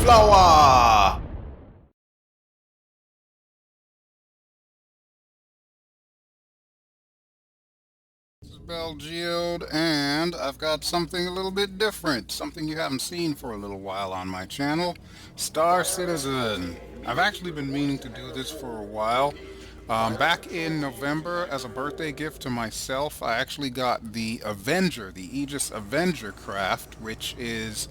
flower! This is BelGeode, and I've got something a little bit different, something you haven't seen for a little while on my channel, Star Citizen. I've actually been meaning to do this for a while. Back in November, as a birthday gift to myself, I actually got the Avenger, the Aegis Avenger craft, which is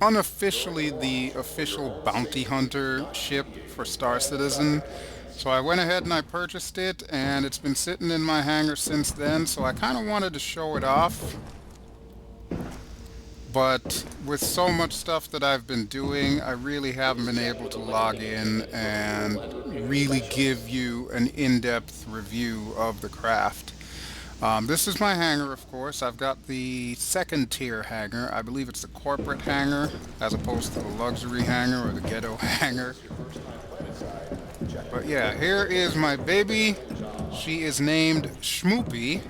unofficially the official bounty hunter ship for Star Citizen. So I went ahead and I purchased it, and it's been sitting in my hangar since then, so I kind of wanted to show it off. But with so much stuff that I've been doing, I really haven't been able to log in and really give you an in-depth review of the craft. This is my hangar, of course. I've got the second tier hangar. I believe it's the corporate hangar as opposed to the luxury hangar or the ghetto hangar. But yeah, here is my baby. She is named Shmoopie,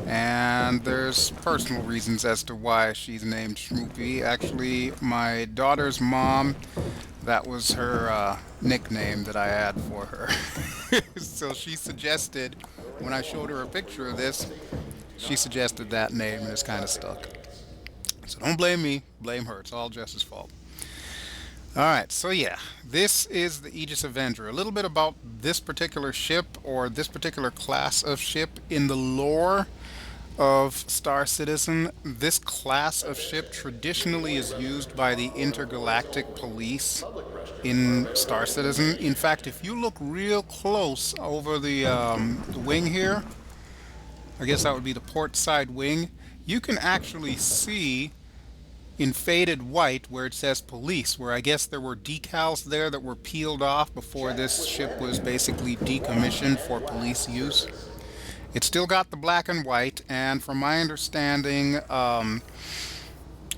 and there's personal reasons as to why she's named Shmoopie. Actually, my daughter's mom, that was her nickname that I had for her. So she suggested, when I showed her a picture of this, she suggested that name, and it's kind of stuck. So don't blame me, blame her. It's all Jess's fault. Alright, so yeah, this is the Aegis Avenger. A little bit about this particular ship, or this particular class of ship. In the lore of Star Citizen, this class of ship traditionally is used by the intergalactic police in Star Citizen. In fact, if you look real close over the wing here, I guess that would be the port side wing, you can actually see in faded white where it says police, where I guess there were decals there that were peeled off before this ship was basically decommissioned for police use. It's still got the black and white, and from my understanding,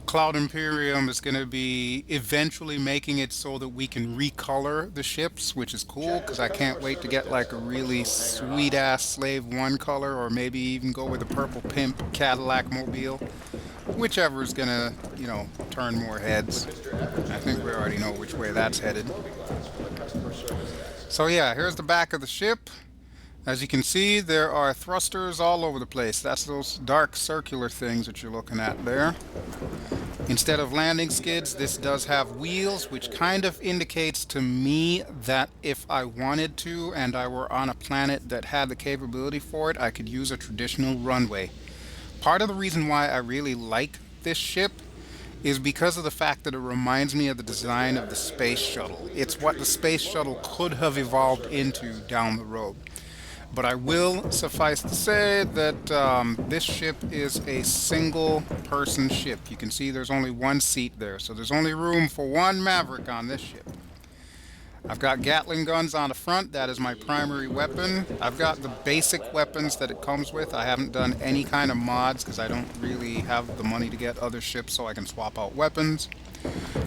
Cloud Imperium is going to be eventually making it so that we can recolor the ships, which is cool because I can't wait to get like a really sweet ass Slave 1 color, or maybe even go with a purple pimp Cadillac mobile. Whichever is gonna, turn more heads. I think we already know which way that's headed. So yeah, here's the back of the ship. As you can see, there are thrusters all over the place. That's those dark circular things that you're looking at there. Instead of landing skids, this does have wheels, which kind of indicates to me that if I wanted to and I were on a planet that had the capability for it, I could use a traditional runway. Part of the reason why I really like this ship is because of the fact that it reminds me of the design of the space shuttle. It's what the space shuttle could have evolved into down the road. But I will suffice to say that this ship is a single person ship. You can see there's only one seat there, so there's only room for one Maverick on this ship. I've got Gatling guns on the front. That is my primary weapon. I've got the basic weapons that it comes with. I haven't done any kind of mods because I don't really have the money to get other ships so I can swap out weapons.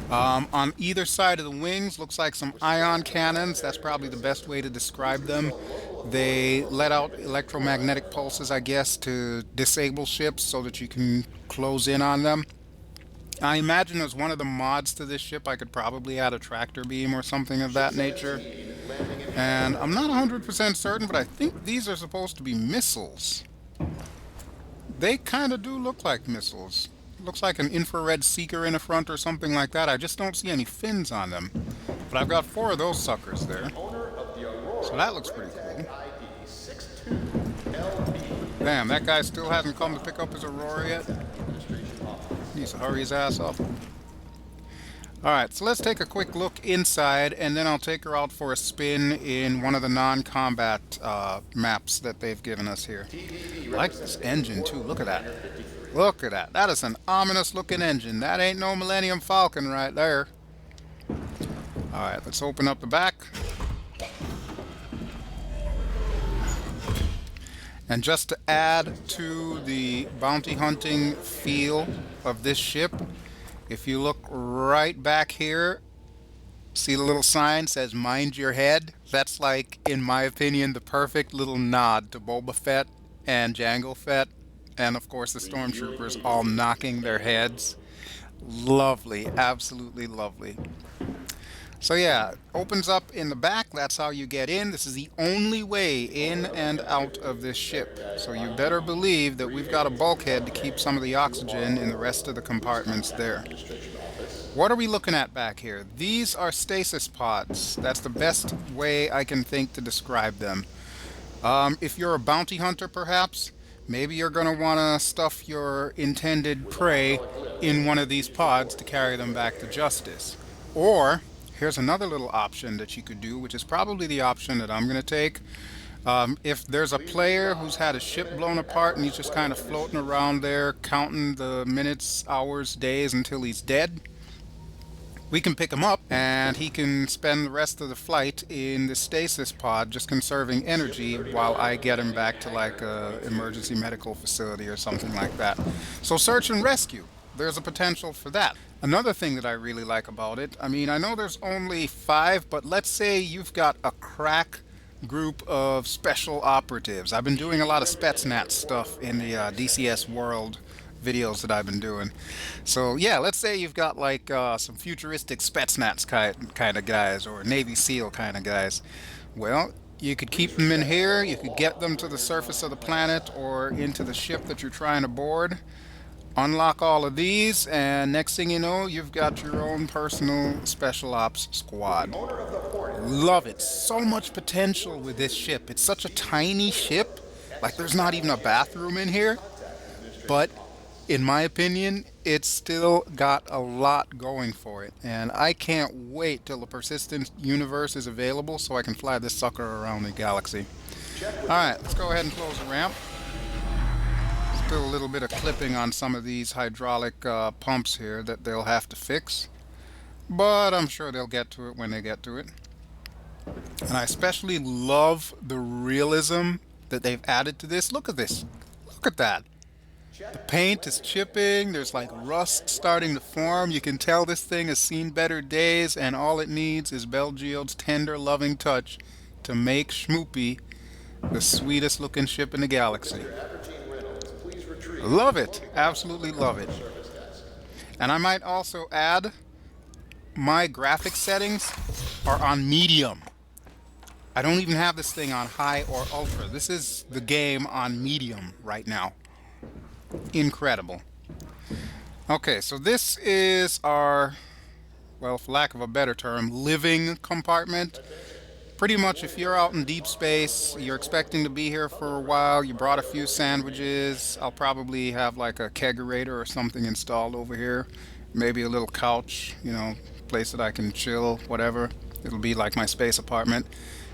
On either side of the wings looks like some ion cannons. That's probably the best way to describe them. They let out electromagnetic pulses, I guess, to disable ships so that you can close in on them. I imagine as one of the mods to this ship, I could probably add a tractor beam or something of that nature. And I'm not 100% certain, but I think these are supposed to be missiles. They kind of do look like missiles. Looks like an infrared seeker in the front or something like that. I just don't see any fins on them. But I've got 4 of those suckers there. So that looks pretty cool. Damn, that guy still hasn't come to pick up his Aurora yet. Needs to hurry his ass up. Alright, so let's take a quick look inside, and then I'll take her out for a spin in one of the non-combat maps that they've given us here. I like this engine too. Look at that. Look at that. That is an ominous looking engine. That ain't no Millennium Falcon right there. Alright, let's open up the back. And just to add to the bounty hunting feel of this ship, if you look right back here, see the little sign says "Mind Your Head"? That's like, in my opinion, the perfect little nod to Boba Fett and Jango Fett, and of course the stormtroopers all knocking their heads. Lovely, absolutely lovely. So yeah, opens up in the back. That's how you get in. This is the only way in and out of this ship. So you better believe that we've got a bulkhead to keep some of the oxygen in the rest of the compartments there. What are we looking at back here? These are stasis pods. That's the best way I can think to describe them. If you're a bounty hunter, perhaps, maybe you're going to want to stuff your intended prey in one of these pods to carry them back to justice. Or, here's another little option that you could do, which is probably the option that I'm going to take. If there's a player who's had a ship blown apart and he's just kind of floating around there, counting the minutes, hours, days until he's dead, we can pick him up and he can spend the rest of the flight in the stasis pod just conserving energy while I get him back to like a emergency medical facility or something like that. So search and rescue. There's a potential for that. Another thing that I really like about it, I mean, I know there's only 5, but let's say you've got a crack group of special operatives. I've been doing a lot of Spetsnaz stuff in the DCS world videos that I've been doing. So yeah, let's say you've got like some futuristic Spetsnaz kind of guys or Navy SEAL kind of guys. Well, you could keep them in here, you could get them to the surface of the planet or into the ship that you're trying to board, unlock all of these, and next thing you know, you've got your own personal special ops squad. Love it. So much potential with this ship. It's such a tiny ship. Like there's not even a bathroom in here. But in my opinion, it's still got a lot going for it. And I can't wait till the persistent universe is available so I can fly this sucker around the galaxy. Alright, let's go ahead and close the ramp. Still a little bit of clipping on some of these hydraulic pumps here that they'll have to fix. But I'm sure they'll get to it when they get to it. And I especially love the realism that they've added to this. Look at this. Look at that. The paint is chipping, there's like rust starting to form. You can tell this thing has seen better days, and all it needs is BelGeode's tender, loving touch to make Shmoopie the sweetest looking ship in the galaxy. Love it. Absolutely love it. And I might also add, my graphic settings are on medium. I don't even have this thing on high or ultra. This is the game on medium right now. Incredible. Okay, so this is our, well, for lack of a better term, living compartment. Pretty much if you're out in deep space, you're expecting to be here for a while, you brought a few sandwiches, I'll probably have like a kegerator or something installed over here. Maybe a little couch, you know, place that I can chill, whatever. It'll be like my space apartment.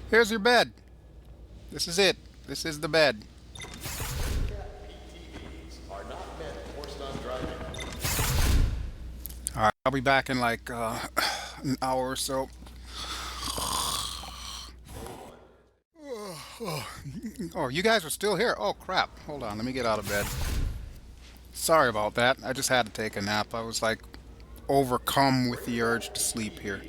Here's your bed. This is it. This is the bed. Alright, I'll be back in like an hour or so. Oh, you guys are still here? Oh crap. Hold on, let me get out of bed. Sorry about that. I just had to take a nap. I was like overcome with the urge to sleep here.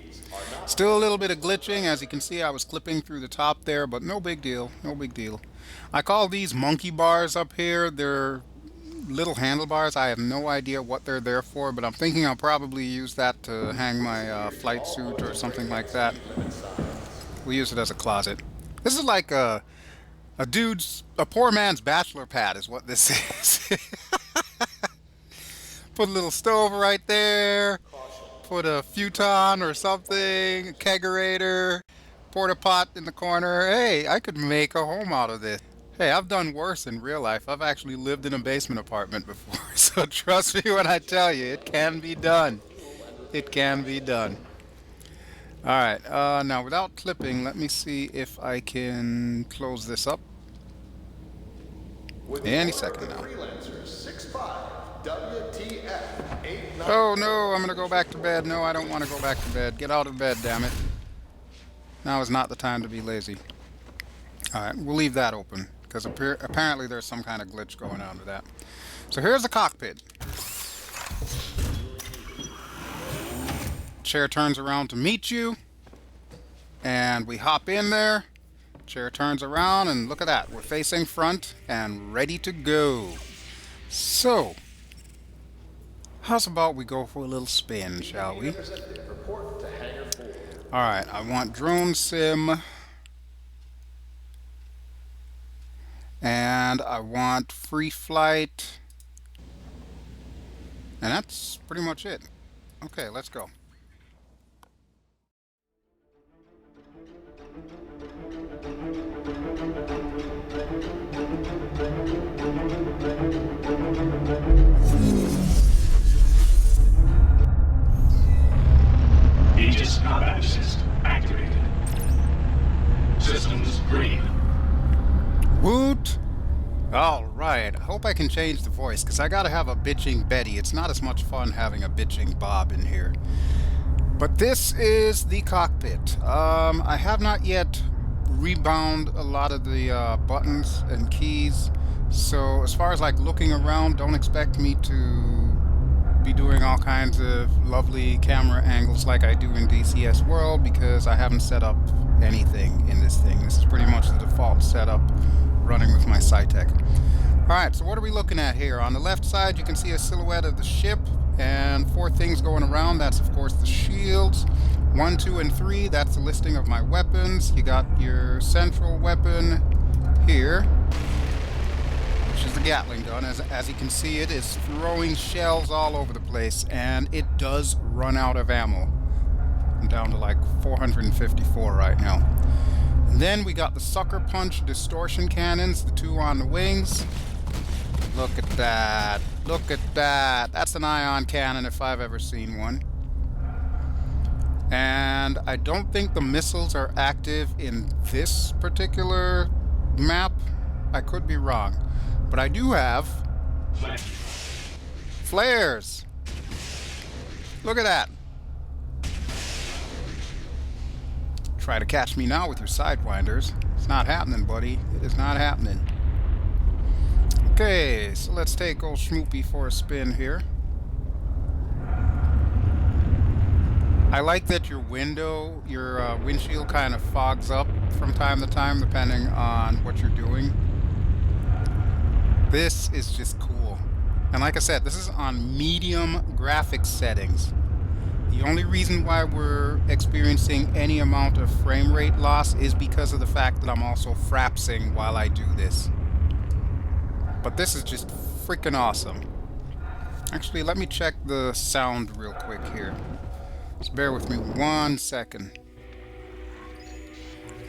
Still a little bit of glitching. As you can see, I was clipping through the top there, but no big deal. No big deal. I call these monkey bars up here. They're little handlebars. I have no idea what they're there for, but I'm thinking I'll probably use that to hang my flight suit or something like that. We'll use it as a closet. This is like a poor man's bachelor pad is what this is. Put a little stove right there, put a futon or something, a kegerator, porta pot in the corner. Hey, I could make a home out of this. Hey, I've done worse in real life. I've actually lived in a basement apartment before, so trust me when I tell you, it can be done. It can be done. Alright, now without clipping, let me see if I can close this up. Any second now. Oh no, I'm gonna go back to bed. No, I don't want to go back to bed. Get out of bed, damn it. Now is not the time to be lazy. Alright, we'll leave that open, because apparently there's some kind of glitch going on with that. So here's the cockpit. Chair turns around to meet you, and we hop in there. Chair turns around, and look at that. We're facing front and ready to go. So, How's about we go for a little spin, shall we? Alright, I want drone sim, and I want free flight, and that's pretty much it. Okay, let's go. Aegis combat assist activated. Systems green. Woot! Alright, I hope I can change the voice, because I gotta have a bitching Betty. It's not as much fun having a bitching Bob in here. But this is the cockpit. I have not yet rebound a lot of the buttons and keys, so as far as like looking around, don't expect me to be doing all kinds of lovely camera angles like I do in DCS World, because I haven't set up anything in this thing. This is pretty much the default setup running with my Cytec. Alright, so what are we looking at here? On the left side you can see a silhouette of the ship and 4 things going around. That's of course the shields. 1, 2, and 3, that's the listing of my weapons. You got your central weapon here, which is the Gatling gun. As you can see, it is throwing shells all over the place, and it does run out of ammo. I'm down to like 454 right now. And then we got the Sucker Punch distortion cannons, the 2 on the wings. Look at that. Look at that. That's an ion cannon if I've ever seen one. And I don't think the missiles are active in this particular map. I could be wrong. But I do have flares. Look at that. Try to catch me now with your sidewinders. It's not happening, buddy. It is not happening. Okay, so let's take old Shmoopie for a spin here. I like that your windshield kind of fogs up from time to time depending on what you're doing. This is just cool. And like I said, this is on medium graphics settings. The only reason why we're experiencing any amount of frame rate loss is because of the fact that I'm also frapsing while I do this. But this is just freaking awesome. Actually, let me check the sound real quick here. Just bear with me 1 second.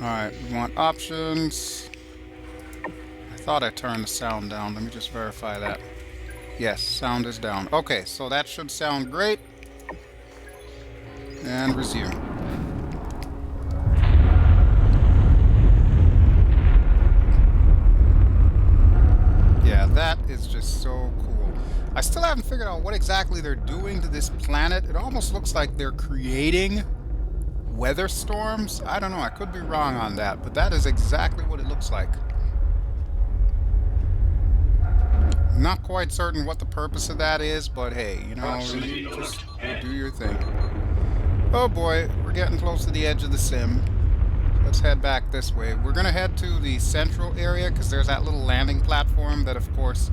Alright, we want options. I thought I turned the sound down. Let me just verify that. Yes, sound is down. Okay, so that should sound great. And resume. Yeah, that is just so cool. I still haven't figured out what exactly they're doing to this planet. It almost looks like they're creating weather storms. I don't know, I could be wrong on that, but that is exactly what it looks like. Not quite certain what the purpose of that is, but hey, you know, just do your thing. Oh boy, we're getting close to the edge of the sim. Let's head back this way. We're gonna head to the central area because there's that little landing platform that, of course,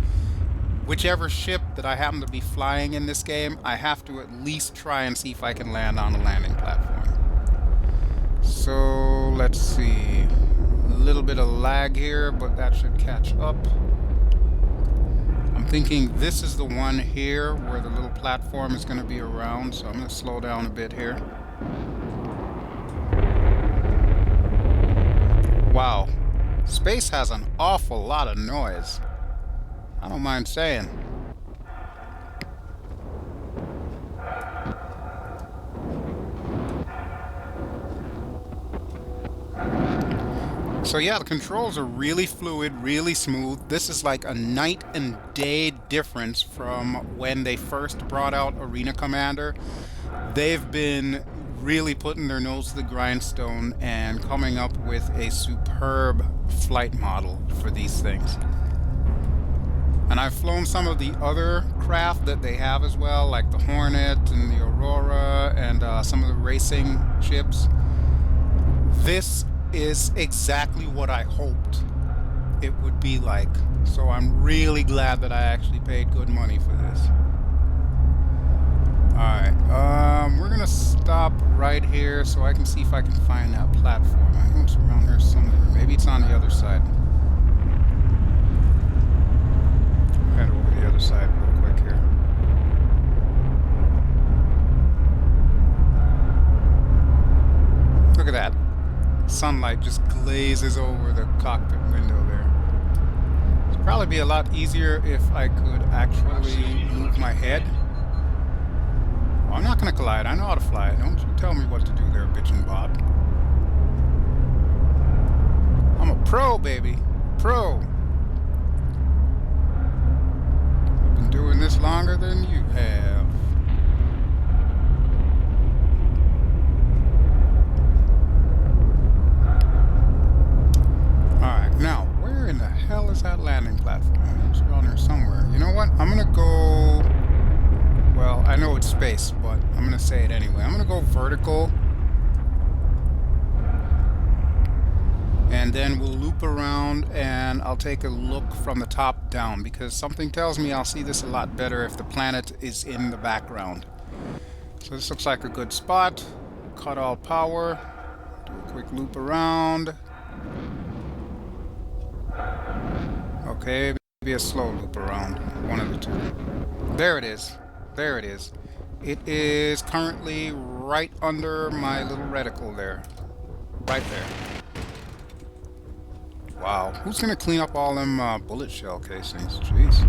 whichever ship that I happen to be flying in this game, I have to at least try and see if I can land on the landing platform. So, let's see. A little bit of lag here, but that should catch up. I'm thinking this is the one here where the little platform is going to be around, so I'm going to slow down a bit here. Wow. Space has an awful lot of noise. I don't mind saying. So yeah, the controls are really fluid, really smooth. This is like a night and day difference from when they first brought out Arena Commander. They've been really putting their nose to the grindstone and coming up with a superb flight model for these things. And I've flown some of the other craft that they have as well, like the Hornet and the Aurora and some of the racing ships. This is exactly what I hoped it would be like. So I'm really glad that I actually paid good money for this. Alright, we're gonna stop right here so I can see if I can find that platform. I know it's around here somewhere. Maybe it's on the other side. Head over the other side real quick here. Look at that. Sunlight just glazes over the cockpit window there. It'd probably be a lot easier if I could actually move my head. Well, I'm not gonna collide. I know how to fly. Don't you tell me what to do there, bitchin' Bob. I'm a pro, baby. Pro. I've been doing this longer than you have. Alright, now, where in the hell is that landing platform? It's around here somewhere. You know what? I'm gonna go... Well, I know it's space, but I'm gonna say it anyway. I'm gonna go vertical. And then we'll loop around and I'll take a look from the top down because something tells me I'll see this a lot better if the planet is in the background. So this looks like a good spot. Cut all power. Do a quick loop around. Okay, maybe a slow loop around. One of the two. There it is. There it is. It is currently right under my little reticle there. Right there. Wow. Who's going to clean up all them bullet shell casings? Jeez.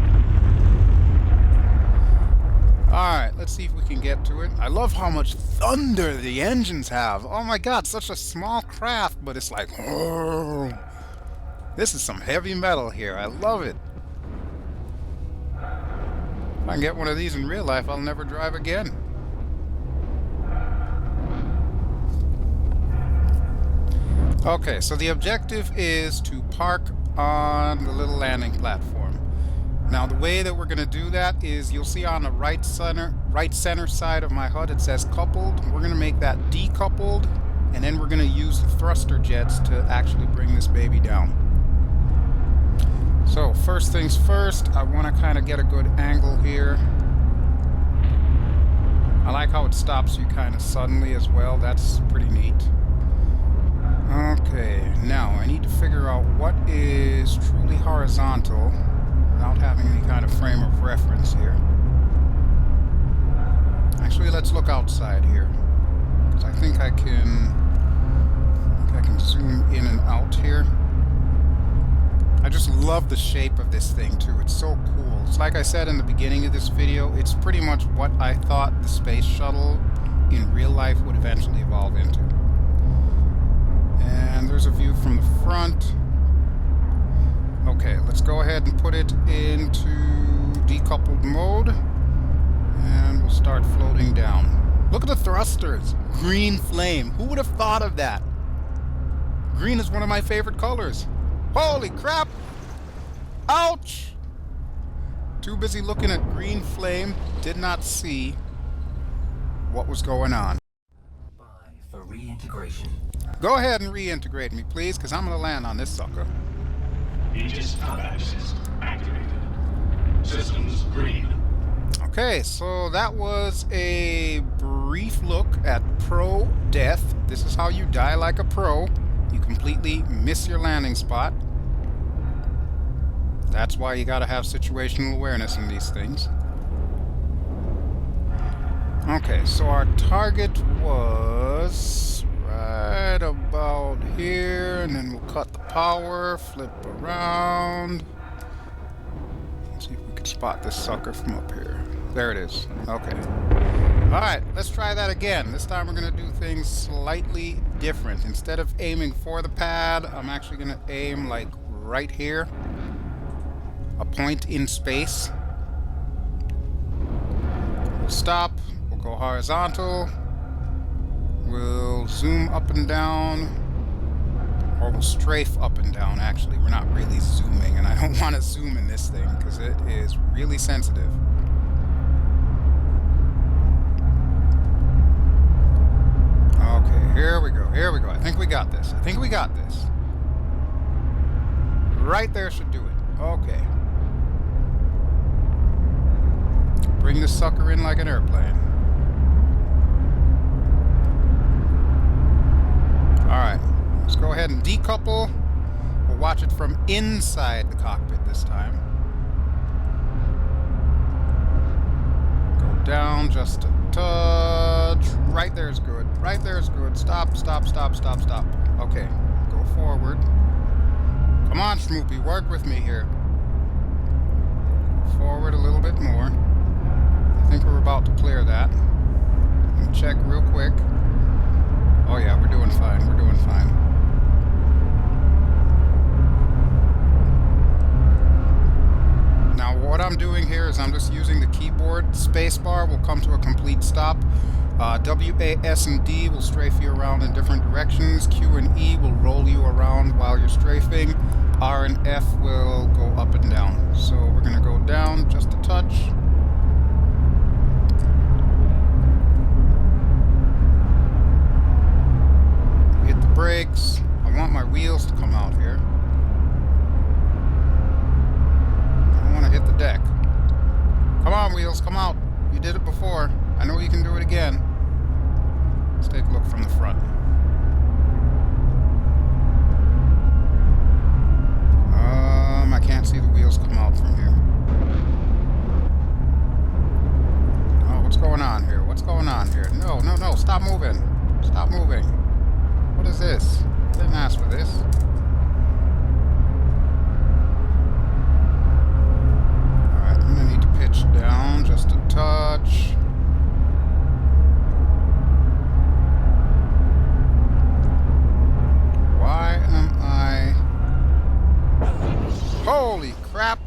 Alright, let's see if we can get to it. I love how much thunder the engines have. Oh my god, such a small craft, but it's like... Oh, this is some heavy metal here. I love it. If I can get one of these in real life, I'll never drive again. Okay, so the objective is to park on the little landing platform. Now, the way that we're going to do that is you'll see on the right center side of my HUD it says coupled. We're going to make that decoupled, and then we're going to use the thruster jets to actually bring this baby down. So, first things first, I want to kind of get a good angle here. I like how it stops you kind of suddenly as well. That's pretty neat. Okay, now I need to figure out what is truly horizontal without having any kind of frame of reference here. Actually, let's look outside here, because I think I can zoom in and out here. I just love the shape of this thing too. It's so cool. It's like I said in the beginning of this video, it's pretty much what I thought the space shuttle in real life would eventually evolve into. And there's a view from the front. Okay, let's go ahead and put it into decoupled mode. And we'll start floating down. Look at the thrusters. Green flame. Who would have thought of that? Green is one of my favorite colors. Holy crap! Ouch! Too busy looking at green flame. Did not see what was going on. For reintegration. Go ahead and reintegrate me, please, because I'm going to land on this sucker. Aegis combat system activated. Systems green. Okay, so that was a brief look at pro death. This is how you die like a pro. You completely miss your landing spot. That's why you gotta have situational awareness in these things. Okay, so our target was right about here, and then we'll cut the power, flip around. Let's see if we can spot this sucker from up here. There it is. Okay. Alright, let's try that again. This time we're going to do things slightly different. Instead of aiming for the pad, I'm actually going to aim like right here. A point in space. We'll stop. We'll go horizontal. We'll zoom up and down. Or we'll strafe up and down, actually. We're not really zooming, and I don't want to zoom in this thing because it is really sensitive. Okay, here we go, here we go. I think we got this. I think we got this. Right there should do it. Okay. Bring this sucker in like an airplane. ahead and decouple. We'll watch it from inside the cockpit this time. Go down just a touch. Right there is good. Right there is good. Stop, stop, stop, stop, stop. Okay, go forward. Come on, Shmoopie, work with me here. Go forward a little bit more. I think we're about to clear that. Let me check real quick. Oh yeah, we're doing fine. We're doing fine. Now what I'm doing here is I'm just using the keyboard. Spacebar will come to a complete stop. W, A, S, and D will strafe you around in different directions. Q and E will roll you around while you're strafing. R and F will go up and down. So we're going to go down just a touch. Hit the brakes. I want my wheels to come out here. I don't want to hit the deck. Come on, wheels, come out. You did it before. I know you can do it again. Let's take a look from the front. I can't see the wheels come out from here. Oh, what's going on here? What's going on here? No, no, no, stop moving. Stop moving. What is this? I didn't ask for this. Alright, I'm gonna need to pitch down just a touch. Why am I... Holy crap!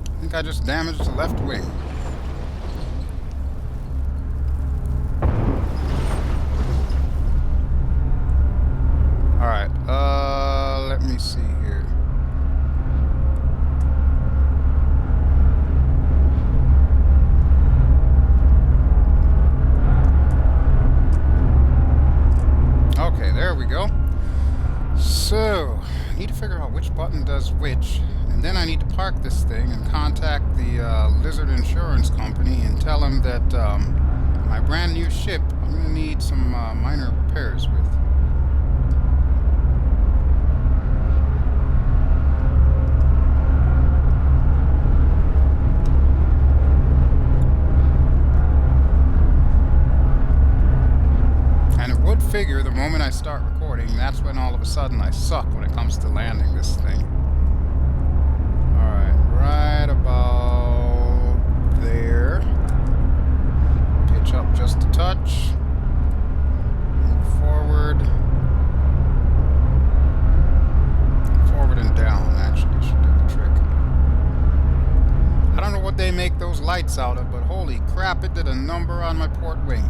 I think I just damaged the left wing. Alright, let me see here. Okay, there we go. So, I need to figure out which button does which, and then I need to park this thing and contact the Lizard Insurance Company and tell them that my brand new ship, I'm going to need some minor repairs with. Figure the moment I start recording, that's when all of a sudden I suck when it comes to landing this thing. Alright, right about there. Pitch up just a touch. Move forward. Forward and down actually should do the trick. I don't know what they make those lights out of, but holy crap, it did a number on my port wing.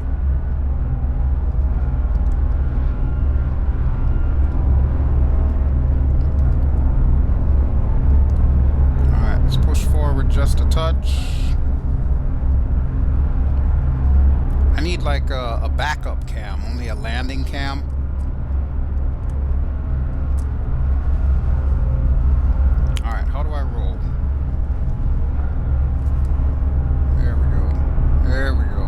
Let's push forward just a touch. I need like a backup cam, only a landing cam. Alright, how do I roll? There we go. There we go.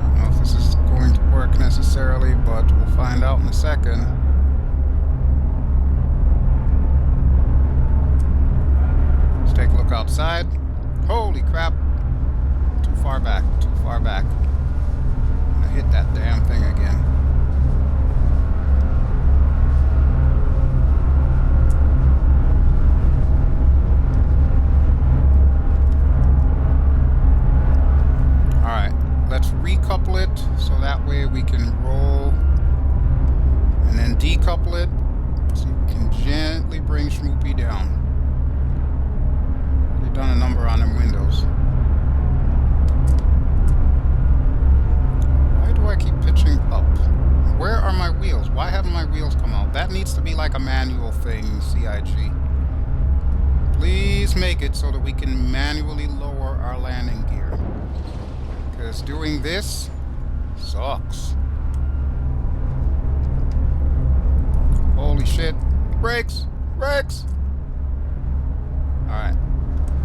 I don't know if this is going to work necessarily, but we'll find out in a second. Take a look outside. Holy crap. Too far back. Too far back. I'm gonna hit that damn thing again. Alright. Let's recouple it so that way we can roll. And then decouple it so we can gently bring Shmoopie down. Done a number on them windows. Why do I keep pitching up? Where are my wheels? Why haven't my wheels come out? That needs to be like a manual thing, CIG. Please make it so that we can manually lower our landing gear. Because doing this sucks. Holy shit. Brakes! Brakes! Alright.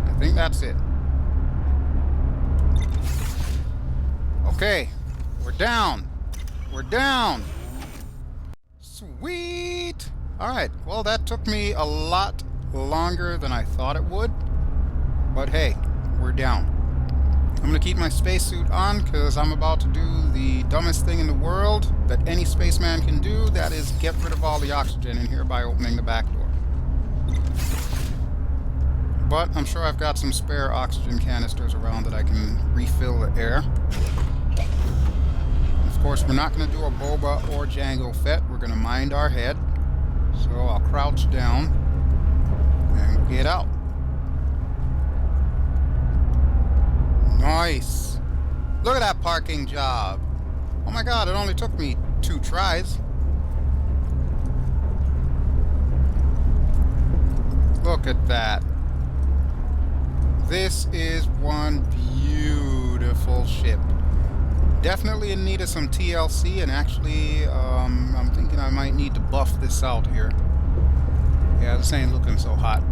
I think that's it. Okay, we're down. We're down. Sweet! Alright, well that took me a lot longer than I thought it would. But hey, we're down. I'm gonna keep my spacesuit on because I'm about to do the dumbest thing in the world that any spaceman can do. That is get rid of all the oxygen in here by opening the back door. But I'm sure I've got some spare oxygen canisters around that I can refill the air. Of course, we're not going to do a Boba or Jango Fett. We're going to mind our head. So I'll crouch down and we'll get out. Nice. Look at that parking job. Oh my god, it only took me 2 tries. Look at that. This is one beautiful ship. Definitely in need of some TLC, and actually, I'm thinking I might need to buff this out here. Yeah, this ain't looking so hot.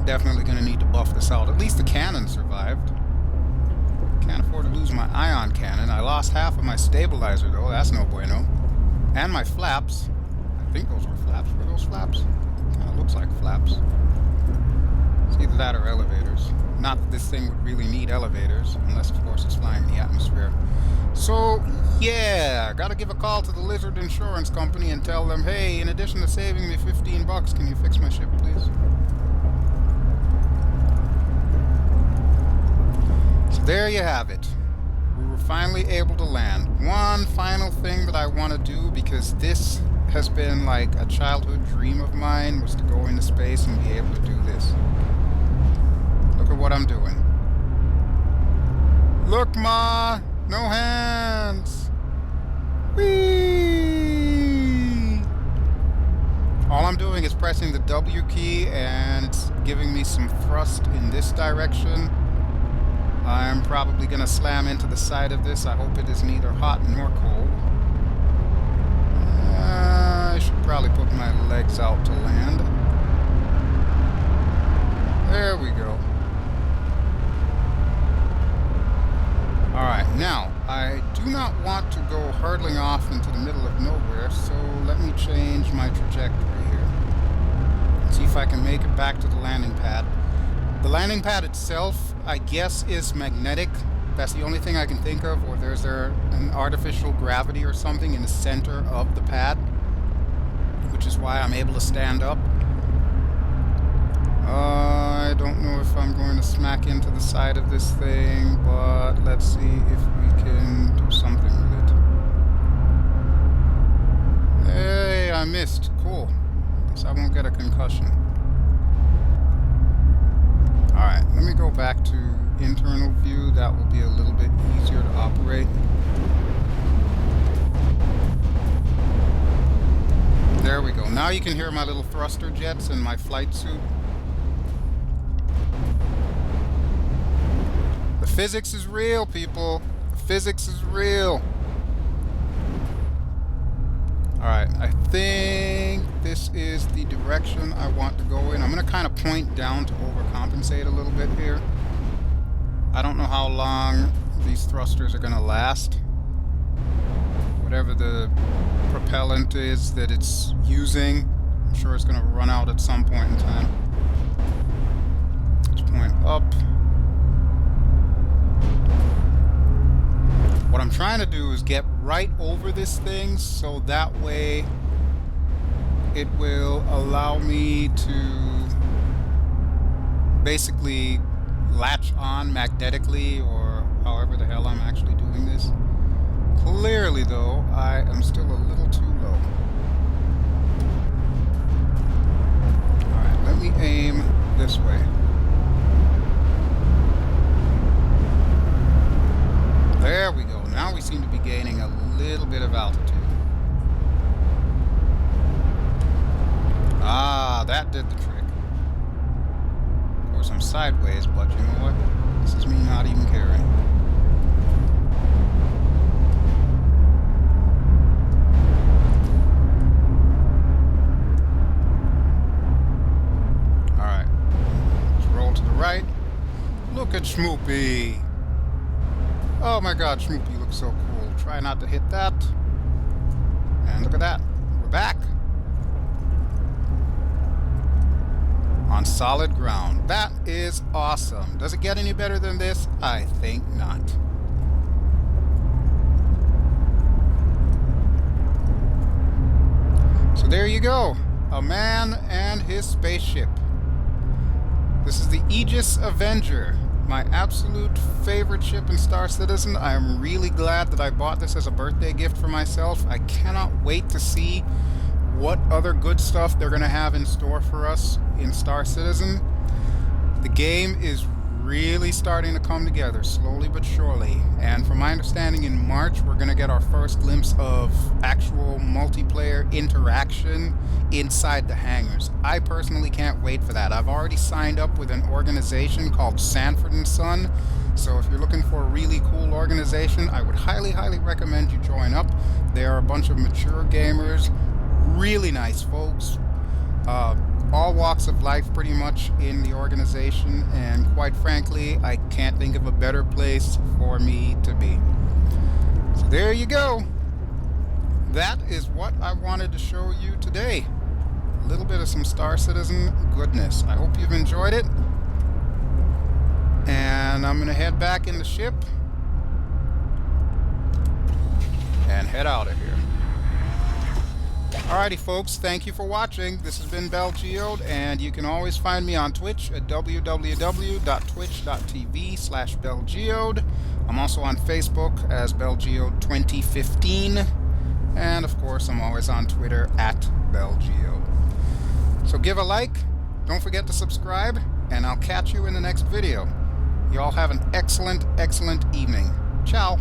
Definitely gonna need to buff this out. At least the cannon survived. Can't afford to lose my ion cannon. I lost half of my stabilizer, though. That's no bueno. And my flaps. I think those were flaps. Were those flaps? Kinda looks like flaps. It's either that or elevators. Not that this thing would really need elevators, unless, of course, it's flying in the atmosphere. So, yeah, gotta give a call to the Lizard Insurance Company and tell them, hey, in addition to saving me 15 bucks, can you fix my ship, please? So there you have it. We were finally able to land. One final thing that I want to do, because this has been like a childhood dream of mine, was to go into space and be able to do this. Look at what I'm doing. Look, Ma! No hands! Whee! All I'm doing is pressing the W key and it's giving me some thrust in this direction. I'm probably gonna slam into the side of this. I hope it is neither hot nor cold. I should probably put my legs out to land. There we go. Alright, now, I do not want to go hurtling off into the middle of nowhere, so let me change my trajectory here. See if I can make it back to the landing pad. The landing pad itself, I guess, is magnetic. That's the only thing I can think of, or there's an artificial gravity or something in the center of the pad, which is why I'm able to stand up. I don't know if I'm going to smack into the side of this thing, but let's see if we can do something with it. Hey, I missed. Cool. At least I won't get a concussion. Alright, let me go back to internal view. That will be a little bit easier to operate. There we go. Now you can hear my little thruster jets in my flight suit. The physics is real, people. The physics is real. Alright, I think this is the direction I want to go in. I'm going to kind of point down to overcompensate a little bit here. I don't know how long these thrusters are going to last. Whatever the propellant is that it's using, I'm sure it's going to run out at some point in time. Let's point up. What I'm trying to do is get right over this thing, so that way it will allow me to basically latch on magnetically, or however the hell I'm actually doing this. Clearly, though, I am still a little too low. Alright, let me aim this way. There we go. Now we seem to be gaining a little bit of altitude. Ah, that did the trick. Of course, I'm sideways, but you know what? This is me not even caring. Alright. Let's roll to the right. Look at Shmoopie. Oh my god, Shmoopie looks so cool. Try not to hit that. And look at that. We're back. on solid ground. That is awesome. Does it get any better than this? I think not. So there you go. A man and his spaceship. This is the Aegis Avenger, my absolute favorite ship in Star Citizen. I am really glad that I bought this as a birthday gift for myself. I cannot wait to see what other good stuff they're going to have in store for us in Star Citizen. The game is really starting to come together, slowly but surely. And from my understanding, in March, we're going to get our first glimpse of actual multiplayer interaction inside the hangars. I personally can't wait for that. I've already signed up with an organization called Sanford & Son. So if you're looking for a really cool organization, I would highly, highly recommend you join up. They are a bunch of mature gamers, really nice folks, all walks of life pretty much in the organization, and quite frankly, I can't think of a better place for me to be. So there you go. That is what I wanted to show you today. A little bit of some Star Citizen goodness. I hope you've enjoyed it. And I'm going to head back in the ship and head out of here. Alrighty folks, thank you for watching. This has been BelGeode, and you can always find me on Twitch at www.twitch.tv/BelGeode. I'm also on Facebook as BelGeode 2015, and of course I'm always on Twitter at BelGeode. So give a like, don't forget to subscribe, and I'll catch you in the next video. You all have an excellent, excellent evening. Ciao!